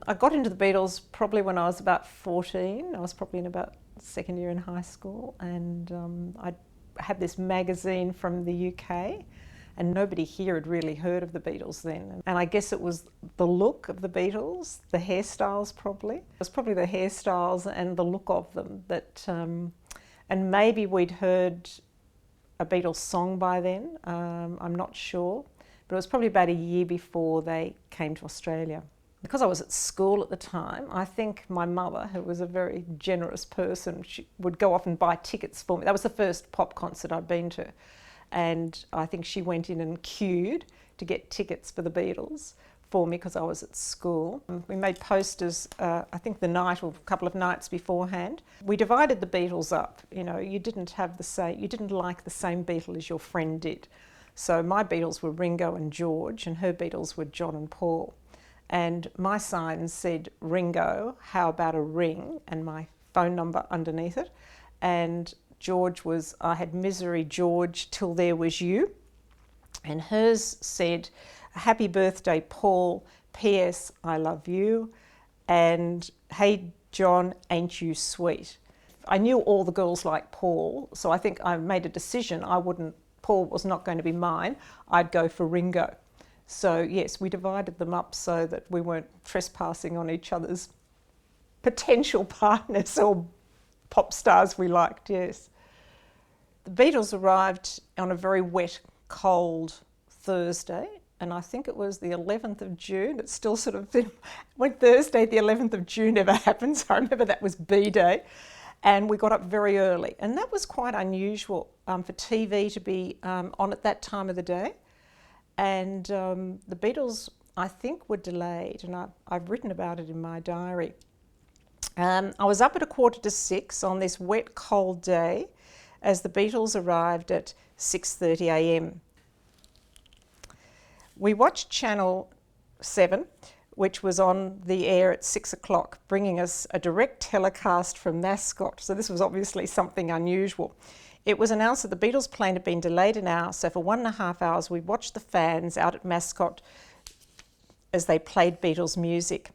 I got into the Beatles probably when I was about 14. I was probably in about second year in high school, and I had this magazine from the UK, and nobody here had really heard of the Beatles then. And I guess it was the look of the Beatles, the hairstyles probably. It was probably the hairstyles and the look of them that, and maybe we'd heard a Beatles song by then, I'm not sure. But it was probably about a year before they came to Australia. Because I was at school at the time, I think my mother, who was a very generous person, she would go off and buy tickets for me. That was the first pop concert I'd been to. And I think she went in and queued to get tickets for the Beatles for me because I was at school. We made posters, I think the night or a couple of nights beforehand. We divided the Beatles up. You know, you didn't like the same Beatle as your friend did. So my Beatles were Ringo and George, and her Beatles were John and Paul. And my sign said Ringo, how about a ring, and my phone number underneath it. And George was, I had Misery George till there was you. And hers said, happy birthday Paul, P.S. I love you. And hey John, ain't you sweet. I knew all the girls liked Paul, so I think I made a decision Paul was not going to be mine, I'd go for Ringo. So yes, we divided them up so that we weren't trespassing on each other's potential partners or pop stars we liked, yes. The Beatles arrived on a very wet, cold Thursday, and I think it was the 11th of June. It's still sort of, when Thursday the 11th of June ever happened, so I remember that was B-Day. And we got up very early, and that was quite unusual for TV to be on at that time of the day. And the Beatles, I think, were delayed, and I've written about it in my diary. I was up at 5:45 on this wet, cold day as the Beatles arrived at 6:30 a.m. We watched Channel 7, which was on the air at 6 o'clock, bringing us a direct telecast from Mascot. So this was obviously something unusual. It was announced that the Beatles plane had been delayed an hour, so for 1.5 hours we watched the fans out at Mascot as they played Beatles music.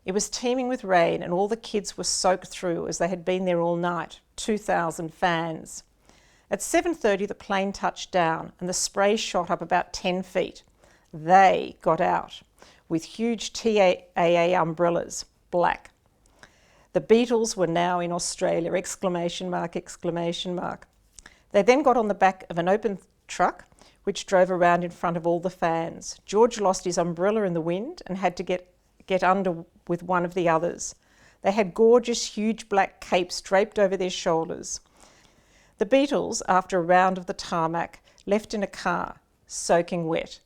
It was teeming with rain, and all the kids were soaked through as they had been there all night, 2,000 fans. At 7:30 the plane touched down and the spray shot up about 10 feet. They got out with huge TAA umbrellas, black. The Beatles were now in Australia, exclamation mark, exclamation mark. They then got on the back of an open truck, which drove around in front of all the fans. George lost his umbrella in the wind and had to get under with one of the others. They had gorgeous, huge black capes draped over their shoulders. The Beatles, after a round of the tarmac, left in a car, soaking wet,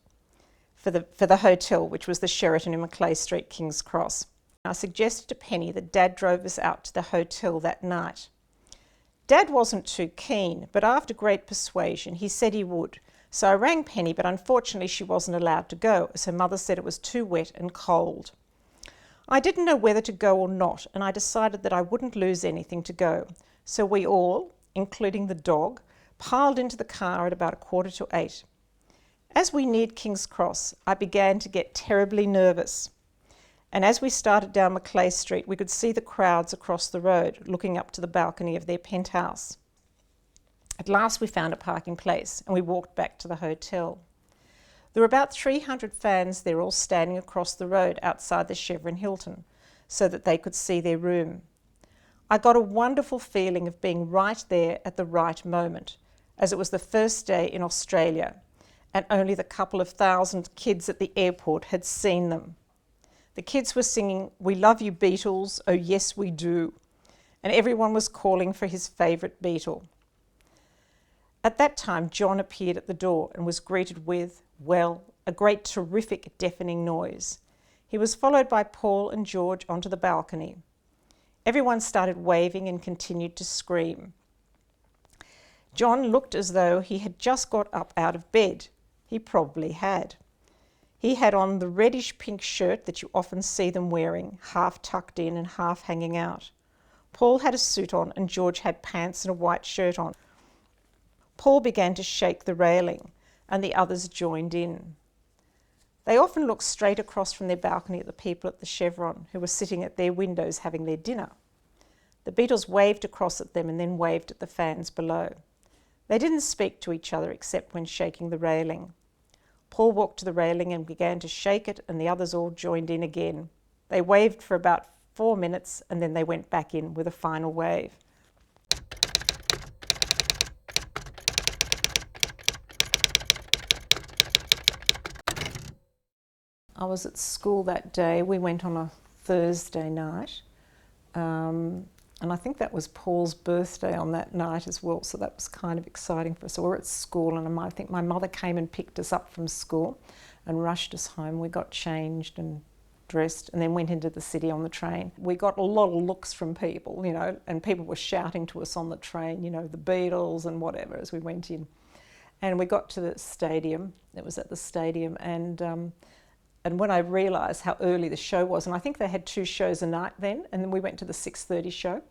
for the hotel, which was the Sheraton in Macleay Street, King's Cross. I suggested to Penny that Dad drove us out to the hotel that night. Dad wasn't too keen, but after great persuasion, he said he would. So I rang Penny, but unfortunately she wasn't allowed to go, as her mother said it was too wet and cold. I didn't know whether to go or not, and I decided that I wouldn't lose anything to go. So we all, including the dog, piled into the car at about 7:45. As we neared King's Cross, I began to get terribly nervous. And as we started down Macleay Street, we could see the crowds across the road looking up to the balcony of their penthouse. At last we found a parking place and we walked back to the hotel. There were about 300 fans there, all standing across the road outside the Chevron Hilton so that they could see their room. I got a wonderful feeling of being right there at the right moment, as it was the first day in Australia and only the couple of thousand kids at the airport had seen them. The kids were singing, "We love you Beatles, oh yes we do," and everyone was calling for his favourite Beatle. At that time, John appeared at the door and was greeted with, well, a great terrific deafening noise. He was followed by Paul and George onto the balcony. Everyone started waving and continued to scream. John looked as though he had just got up out of bed. He probably had. He had on the reddish-pink shirt that you often see them wearing, half tucked in and half hanging out. Paul had a suit on and George had pants and a white shirt on. Paul began to shake the railing and the others joined in. They often looked straight across from their balcony at the people at the Chevron who were sitting at their windows having their dinner. The Beatles waved across at them and then waved at the fans below. They didn't speak to each other except when shaking the railing. Paul walked to the railing and began to shake it, and the others all joined in again. They waved for about 4 minutes and then they went back in with a final wave. I was at school that day. We went on a Thursday night, and I think that was Paul's birthday on that night as well, so that was kind of exciting for us. So we were at school, and I think my mother came and picked us up from school and rushed us home. We got changed and dressed and then went into the city on the train. We got a lot of looks from people, you know, and people were shouting to us on the train, you know, the Beatles and whatever as we went in. And we got to the stadium. It was at the stadium, and when I realised how early the show was, and I think they had 2 shows a night then, and then we went to the 6:30 show.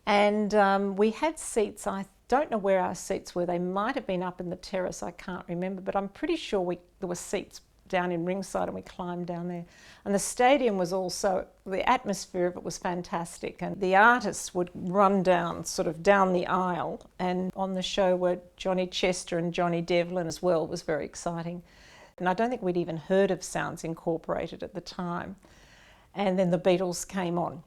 And we had seats, I don't know where our seats were, they might have been up in the terrace, I can't remember, but I'm pretty sure there were seats down in ringside and we climbed down there. And the stadium was also, the atmosphere of it was fantastic, and the artists would run down, sort of down the aisle, and on the show were Johnny Chester and Johnny Devlin as well. It was very exciting. And I don't think we'd even heard of Sounds Incorporated at the time. And then the Beatles came on.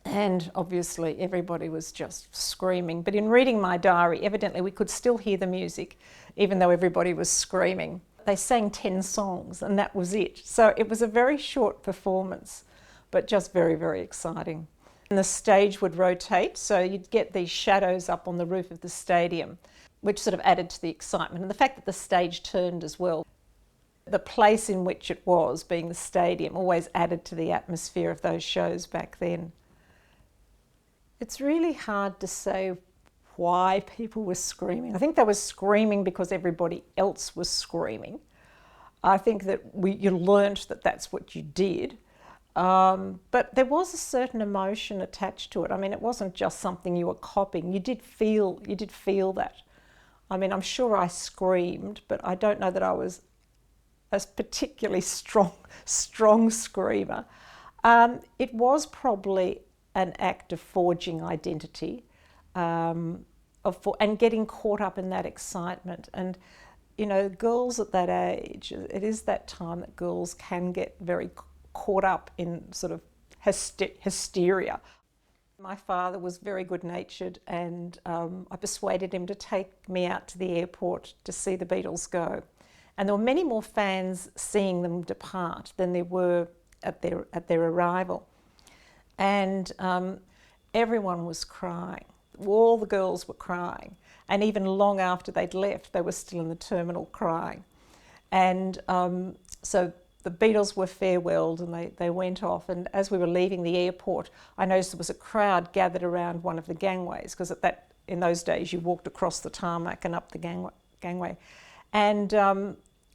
And obviously everybody was just screaming. But in reading my diary, evidently we could still hear the music, even though everybody was screaming. They sang 10 songs and that was it. So it was a very short performance, but just very, very exciting. And the stage would rotate, so you'd get these shadows up on the roof of the stadium, which sort of added to the excitement. And the fact that the stage turned as well. The place in which it was, being the stadium, always added to the atmosphere of those shows back then. It's really hard to say why people were screaming. I think they were screaming because everybody else was screaming. I think that you learnt that that's what you did. But there was a certain emotion attached to it. I mean, it wasn't just something you were copying. You did feel that. I mean, I'm sure I screamed, but I don't know that I was a particularly strong screamer. It was probably an act of forging identity, and getting caught up in that excitement. And, you know, girls at that age, it is that time that girls can get very caught up in sort of hysteria. My father was very good-natured, and I persuaded him to take me out to the airport to see the Beatles go. And there were many more fans seeing them depart than there were at their arrival. And everyone was crying. All the girls were crying. And even long after they'd left, they were still in the terminal crying. And so the Beatles were farewelled and they went off. And as we were leaving the airport, I noticed there was a crowd gathered around one of the gangways, because in those days you walked across the tarmac and up the gangway. And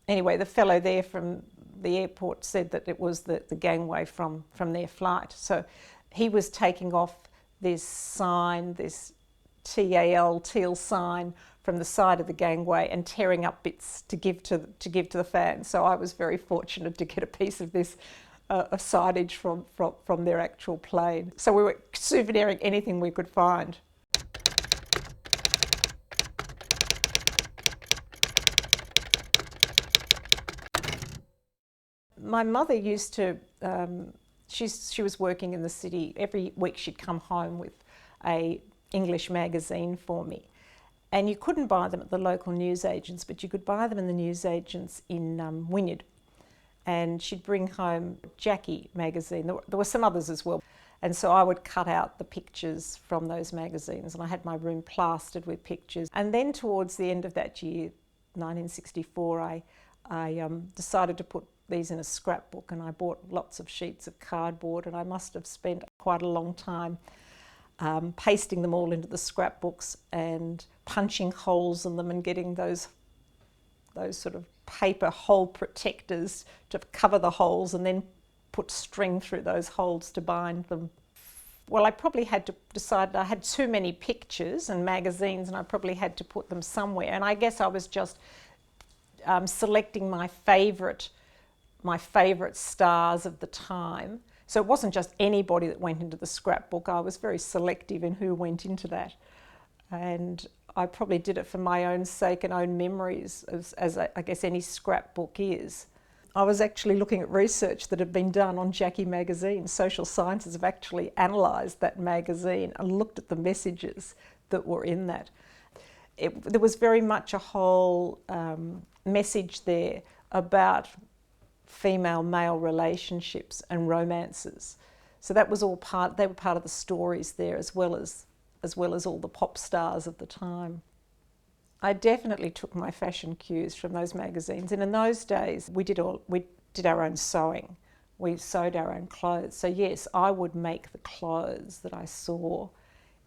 anyway, the fellow there from the airport said that it was the gangway from their flight. So he was taking off this sign, this teal sign from the side of the gangway and tearing up bits to give to the fans. So I was very fortunate to get a piece of this signage from their actual plane. So we were souveniring anything we could find. My mother used to, she was working in the city. Every week she'd come home with a English magazine for me. And you couldn't buy them at the local newsagents, but you could buy them in the newsagents in Wynyard. And she'd bring home Jackie magazine. There were some others as well. And so I would cut out the pictures from those magazines, and I had my room plastered with pictures. And then towards the end of that year, 1964, I decided to put these in a scrapbook, and I bought lots of sheets of cardboard, and I must have spent quite a long time pasting them all into the scrapbooks and punching holes in them and getting those sort of paper hole protectors to cover the holes, and then put string through those holes to bind them. Well, I probably had to decide, I had too many pictures and magazines, and I probably had to put them somewhere, and I guess I was just selecting my favourite stars of the time. So it wasn't just anybody that went into the scrapbook. I was very selective in who went into that. And I probably did it for my own sake and own memories, as I guess any scrapbook is. I was actually looking at research that had been done on Jackie magazine. Social sciences have actually analysed that magazine and looked at the messages that were in that. There was very much a whole message there about female-male relationships and romances. So that was all they were part of the stories there, as well as all the pop stars of the time. I definitely took my fashion cues from those magazines, and in those days we did our own sewing. We sewed our own clothes. So yes, I would make the clothes that I saw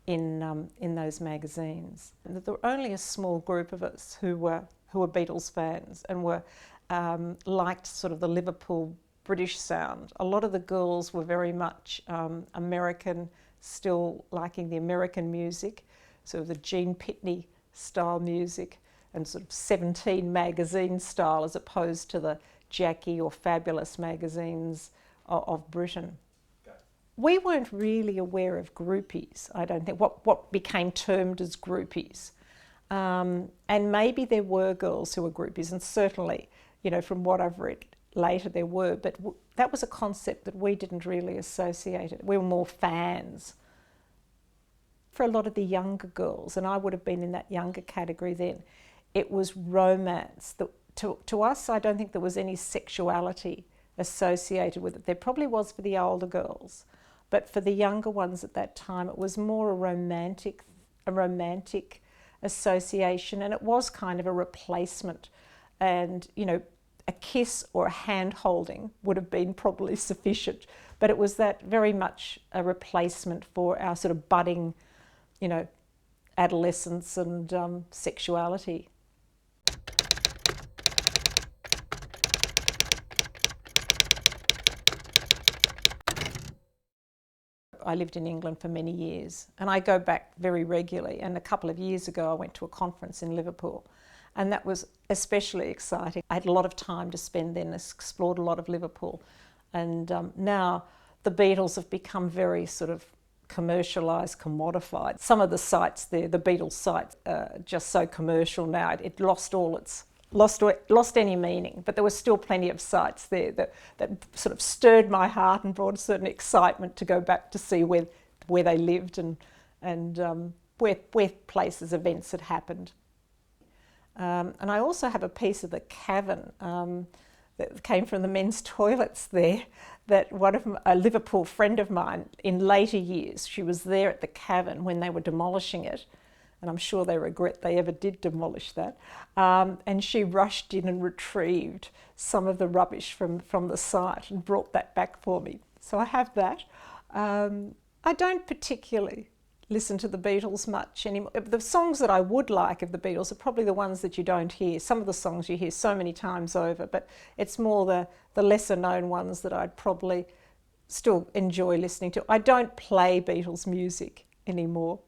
in those magazines. And there were only a small group of us who were Beatles fans and were liked sort of the Liverpool British sound. A lot of the girls were very much American, still liking the American music, sort of the Gene Pitney style music and sort of 17 magazine style, as opposed to the Jackie or Fabulous magazines of Britain. We weren't really aware of groupies, I don't think, what became termed as groupies. And maybe there were girls who were groupies, and certainly, you know, from what I've read later there were, but that was a concept that we didn't really associate it. We were more fans. For a lot of the younger girls, and I would have been in that younger category then, it was romance. To us, I don't think there was any sexuality associated with it. There probably was for the older girls, but for the younger ones at that time, it was more a romantic association, and it was kind of a replacement. And, you know, a kiss or a hand holding would have been probably sufficient, but it was that very much a replacement for our sort of budding, you know, adolescence and sexuality. I lived in England for many years, and I go back very regularly, and a couple of years ago I went to a conference in Liverpool, and that was especially exciting. I had a lot of time to spend then, explored a lot of Liverpool, and now the Beatles have become very sort of commercialised, commodified. Some of the sites there, the Beatles sites, are just so commercial now. It lost any meaning, but there were still plenty of sites there that sort of stirred my heart and brought a certain excitement to go back to see where they lived and where places, events had happened. And I also have a piece of the cavern that came from the men's toilets there, that a Liverpool friend of mine, in later years, she was there at the cavern when they were demolishing it, and I'm sure they regret they ever did demolish that, and she rushed in and retrieved some of the rubbish from the site and brought that back for me. So I have that. I don't particularly listen to the Beatles much anymore. The songs that I would like of the Beatles are probably the ones that you don't hear. Some of the songs you hear so many times over, but it's more the lesser known ones that I'd probably still enjoy listening to. I don't play Beatles music anymore.